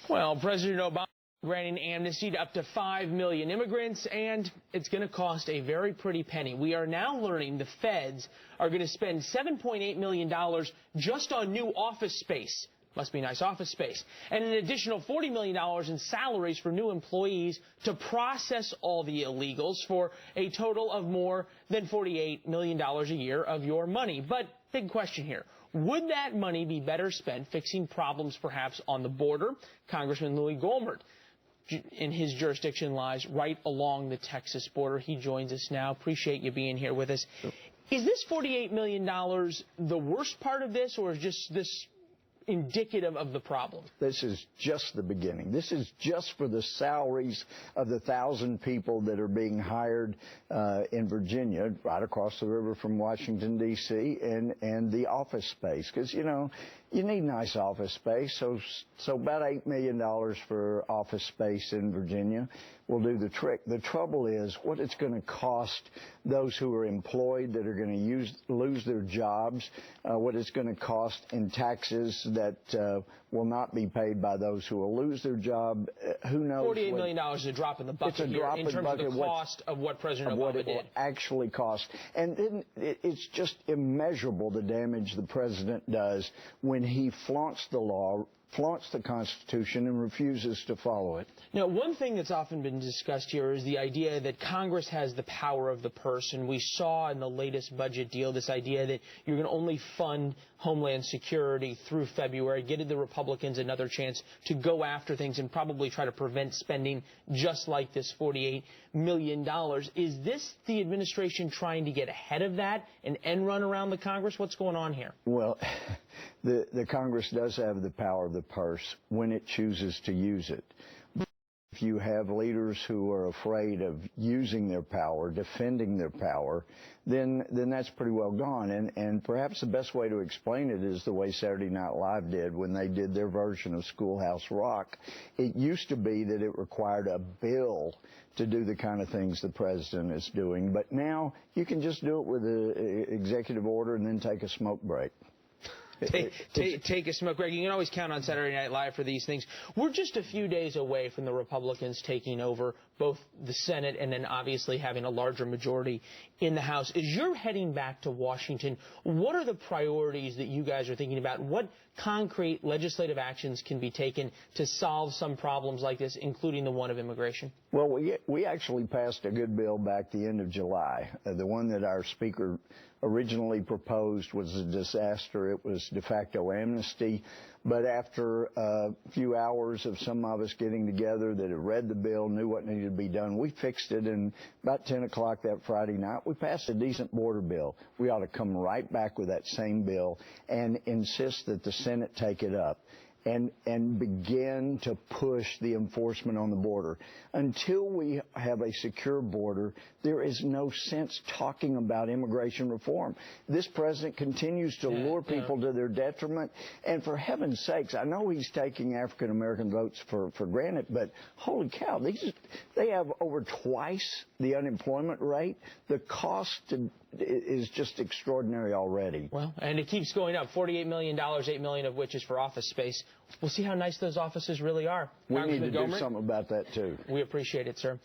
Well, President Obama granting amnesty to up to 5 million immigrants, and it's going to cost a very pretty penny. We are now learning the feds are going to spend $7.8 million just on new office space. Must be nice office space. And an additional $40 million in salaries for new employees to process all the illegals for a total of more than $48 million a year of your money. But big question here. Would that money be better spent fixing problems perhaps on the border? Congressman Louie Gohmert in his jurisdiction lies right along the Texas border. He joins us now. Appreciate you being here with us. Is this $48 million the worst part of this, or is just this indicative of the problem? This is just the beginning. This is just for the salaries of the 1,000 people that are being hired in Virginia, right across the river from Washington, D.C., and the office space. Because, you know, you need nice office space. So about $8 million for office space in Virginia will do the trick. The trouble is what it's going to cost those who are employed that are going to lose their jobs, what it's going to cost in taxes that will not be paid by those who will lose their job. Who knows? $48 million is a drop in the bucket here in terms of the cost of what President Obama did. What it will actually cost. And then it's just immeasurable the damage the president does when he flaunts the law, flaunts the Constitution, and refuses to follow it. Now, one thing that's often been discussed here is the idea that Congress has the power of the purse. And we saw in the latest budget deal this idea that you're going to only fund Homeland Security through February, getting the Republicans another chance to go after things and probably try to prevent spending just like this $48 million. Is this the administration trying to get ahead of that and end run around the Congress? What's going on here? Well, the Congress does have the power of the purse when it chooses to use it. If you have leaders who are afraid of using their power, defending their power, then that's pretty well gone. And perhaps the best way to explain it is the way Saturday Night Live did when they did their version of Schoolhouse Rock. It used to be that it required a bill to do the kind of things the president is doing. But now you can just do it with an executive order and then take a smoke break. Take a smoke break. You can always count on Saturday Night Live for these things. We're just a few days away from the Republicans taking over both the Senate and then obviously having a larger majority in the House. As you're heading back to Washington, what are the priorities that you guys are thinking about? What concrete legislative actions can be taken to solve some problems like this, including the one of immigration? Well, we actually passed a good bill back the end of July. The one that our Speaker originally proposed was a disaster. It was de facto amnesty. But after a few hours of some of us getting together that had read the bill, knew what needed to be done, we fixed it. And about 10 o'clock that Friday night, we passed a decent border bill. We ought to come right back with that same bill and insist that the Senate take it up and begin to push the enforcement on the border. Until we have a secure border, there is no sense talking about immigration reform. This president continues to lure people to their detriment. And for heaven's sakes, I know he's taking African-American votes for granted, but holy cow, they have over twice the unemployment rate. The cost is just extraordinary already. Well, and it keeps going up. $48 million, $8 million of which is for office space. We'll see how nice those offices really are. We need to do something about that, too. We appreciate it, sir.